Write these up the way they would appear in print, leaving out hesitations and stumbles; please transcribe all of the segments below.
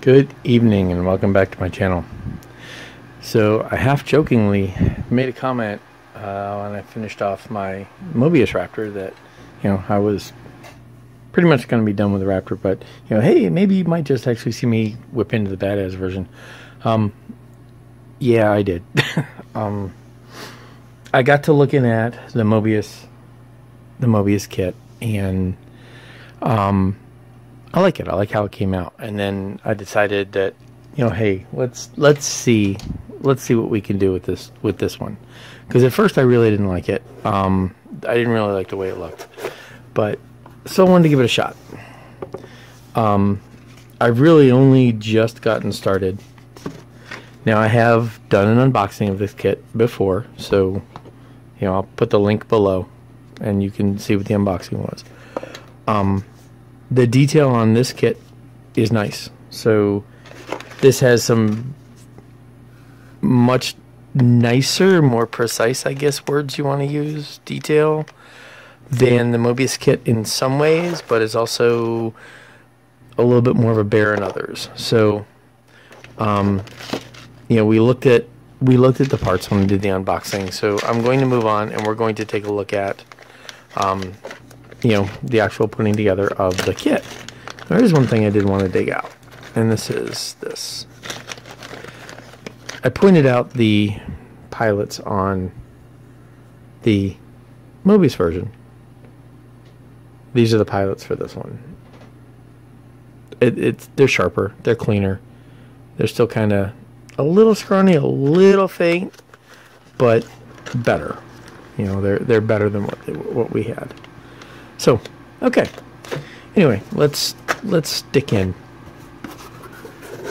Good evening and welcome back to my channel. So I half jokingly made a comment when I finished off my Moebius Raptor that, I was pretty much going to be done with the Raptor, but, hey, maybe you might just actually see me whip into the BadAzz version. Yeah, I did. I got to looking at the Moebius kit, and I like it. I like how it came out, and then I decided that, hey, let's see what we can do with this one, because at first I really didn't like it. I didn't really like the way it looked, but still wanted to give it a shot. I've really only just gotten started. Now I have done an unboxing of this kit before, so I'll put the link below, and you can see what the unboxing was. The detail on this kit is nice. So this has some much nicer, more precise, I guess, words you want to use, detail, than the Moebius kit in some ways, but it's also a little bit more of a bear in others. So, we looked at the parts when we did the unboxing. So I'm going to move on, and we're going to take a look at the actual putting together of the kit. There is one thing I did want to dig out, and this is this. I pointed out the pilots on the Moebius version. These are the pilots for this one. They're sharper, they're cleaner, they're still kind of a little scrawny, a little faint, but better. They're better than what we had. So, okay. Anyway, let's stick in.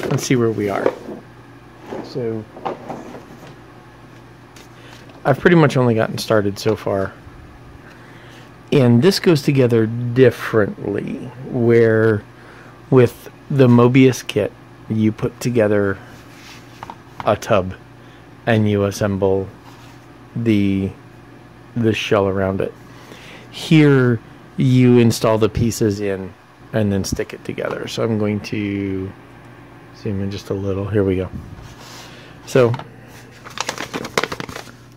Let's see where we are. So, I've pretty much only gotten started so far. And this goes together differently, where with the Moebius kit, you put together a tub and you assemble the shell around it. Here, you install the pieces in and then stick it together. So I'm going to zoom in just a little. Here we go. So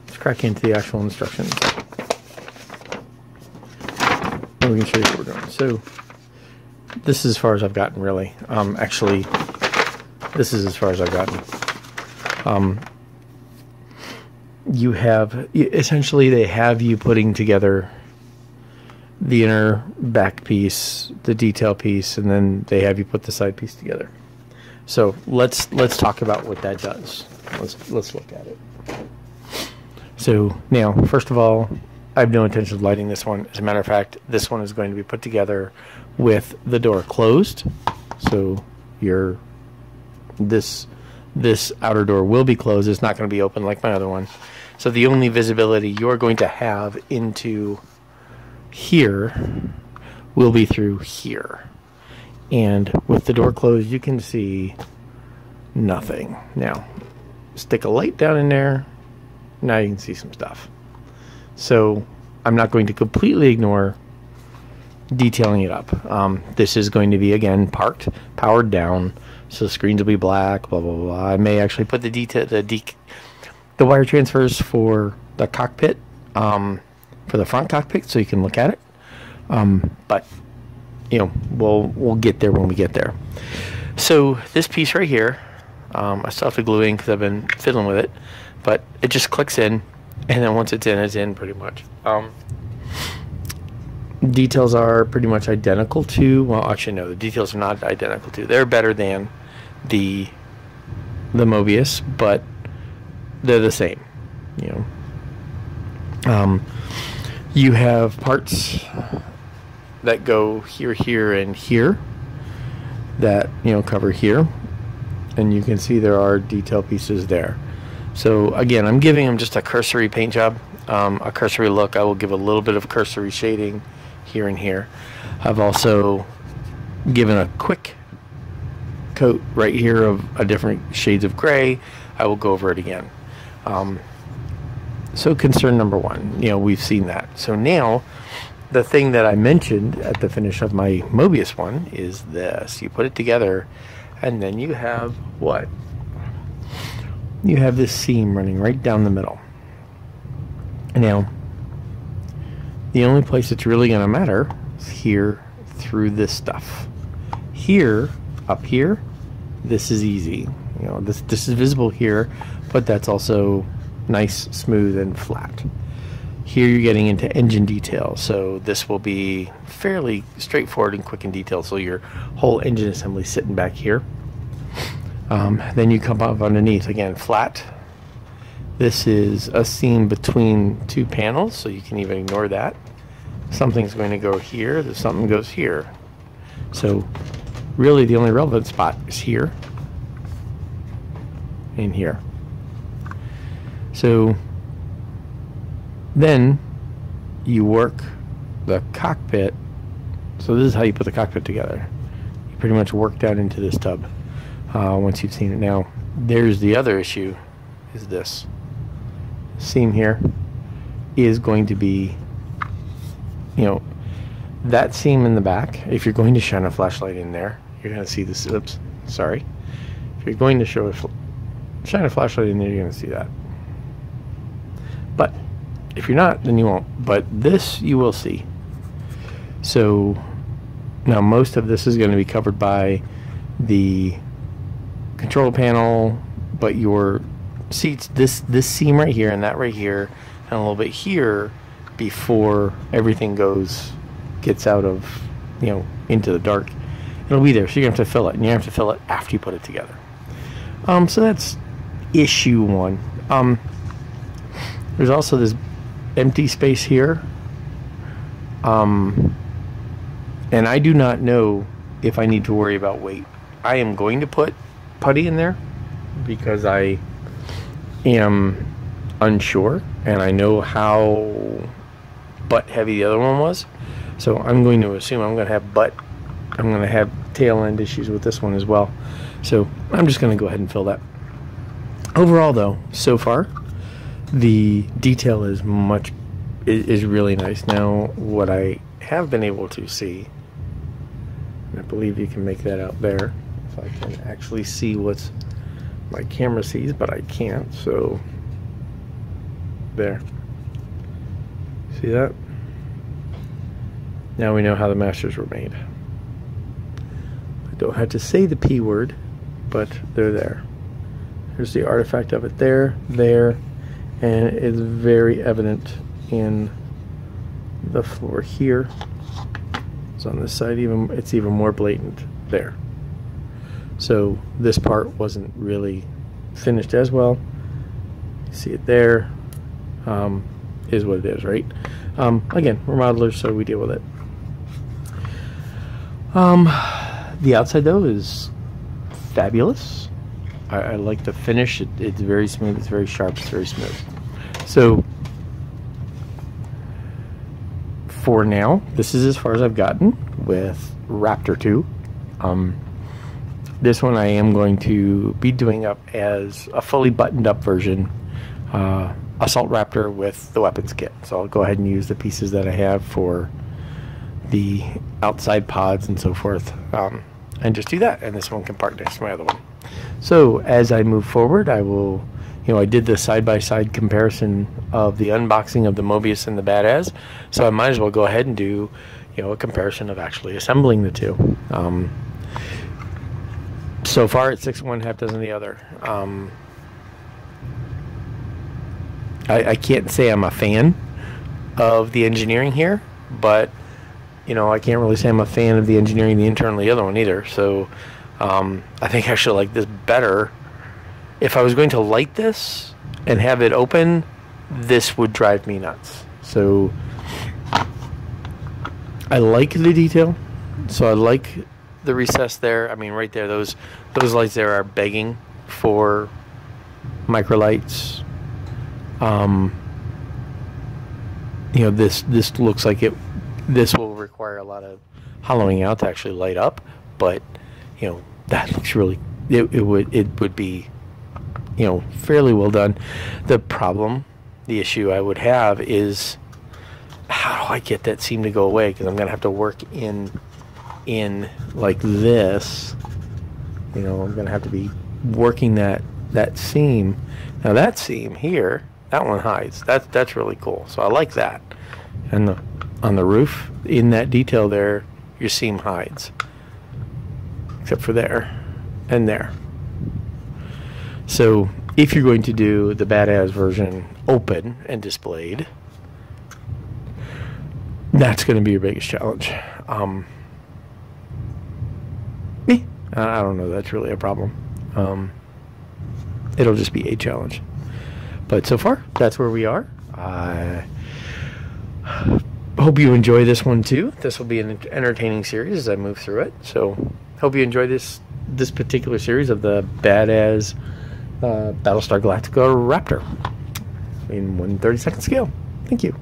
let's crack into the actual instructions, and we can show you what we're doing. So this is as far as I've gotten, really. Actually, this is as far as I've gotten. You have, essentially, they have you putting together the inner back piece, the detail piece, and then they have you put the side piece together. So let's talk about what that does. Let's look at it. So now, first of all, I have no intention of lighting this one. As a matter of fact, this one is going to be put together with the door closed. So this outer door will be closed. It's not going to be open like my other one. So the only visibility you're going to have into here will be through here. And with the door closed, you can see nothing. Now, stick a light down in there. Now you can see some stuff. So I'm not going to completely ignore detailing it up. This is going to be, again, parked, powered down, so the screens will be black, blah, blah, blah. I may actually put the wire transfers for the cockpit, for the front cockpit, so you can look at it. But we'll get there when we get there. So this piece right here, I still have to glue in because I've been fiddling with it, but it just clicks in, and then once it's in pretty much. Details are pretty much identical to, well, actually no, the details are not identical to. They're better than the Moebius, but they're the same. You have parts that go here, here, and here that cover here, and you can see there are detail pieces there. So again, I'm giving them just a cursory paint job, a cursory look. I will give a little bit of cursory shading here and here. I've also given a quick coat right here of a different shades of gray. I will go over it again. So concern number one, we've seen that. So now the thing that I mentioned at the finish of my Moebius one is this. You put it together And then you have what? You have this seam running right down the middle. Now, the only place it's really going to matter is here through this stuff. Here, up here, this is easy. You know, this is visible here, but that's also nice, smooth, and flat. Here you're getting into engine detail, so this will be fairly straightforward and quick in detail. So your whole engine assembly sitting back here. Then you come up underneath, again, flat. This is a seam between two panels, so you can even ignore that. Something's going to go here, something goes here. So really the only relevant spot is here and here. So then you work the cockpit. So this is how you put the cockpit together. You pretty much work down into this tub once you've seen it. Now, there's the other issue, is this seam here is going to be, you know, that seam in the back. If you're going to shine a flashlight in there, you're going to see this. Oops, sorry. If you're going to shine a flashlight in there, you're going to see that. But if you're not, then you won't. But this you will see. So now most of this is going to be covered by the control panel, but your seats, this seam right here and that right here and a little bit here, before everything gets out of, you know, into the dark, it'll be there. So you're gonna have to fill it, and you have to fill it after you put it together. So that's issue one. There's also this empty space here, and I do not know if I need to worry about weight. I am going to put putty in there because I am unsure, and I know how butt heavy the other one was. So I'm going to assume I'm going to have tail end issues with this one as well. So I'm just going to go ahead and fill that. Overall, though, so far, the detail is really nice. Now, what I have been able to see, and I believe you can make that out there, if I can actually see what my camera sees, but I can't, so there. See that? Now we know how the masters were made. I don't have to say the P word, but they're there. There's the artifact of it there, and it's very evident in the floor here. It's on this side, it's even more blatant there. So this part wasn't really finished as well. You see it there. Is what it is, right? Again, we're modelers, so we deal with it. The outside, though, is fabulous. I like the finish. It's very smooth. It's very sharp. It's very smooth. So for now, this is as far as I've gotten with Raptor 2. This one I am going to be doing up as a fully buttoned up version, Assault Raptor with the weapons kit. So I'll go ahead and use the pieces that I have for the outside pods and so forth, and just do that, and this one can park next to my other one. So as I move forward, I will, you know, I did the side-by-side comparison of the unboxing of the Moebius and the BadAzz, so I might as well go ahead and do, you know, a comparison of actually assembling the two. So far it's 6 of one, half dozen of the other. I can't say I'm a fan of the engineering here, but you know, I can't really say I'm a fan of the engineering the internal the other one either. So I think I actually like this better. If I was going to light this and have it open, this would drive me nuts. So I like the detail. So I like the recess there. I mean, right there, those lights there are begging for micro lights. You know, this looks like this will require a lot of hollowing out to actually light up, but you know, that looks really, it would be, you know, fairly well done. The issue I would have is, how do I get that seam to go away? Because I'm gonna have to work in like this You know, I'm going to have to be working that seam. Now that seam here, that one hides. That's really cool. So I like that. And on the roof, in that detail there, your seam hides. Except for there and there. So if you're going to do the BadAzz version open and displayed, that's going to be your biggest challenge. I don't know, that's really a problem. It'll just be a challenge. But so far, that's where we are. I hope you enjoy this one too. This will be an entertaining series as I move through it. So hope you enjoy this particular series of the BadAzz Battlestar Galactica Raptor in 1/32 scale. Thank you.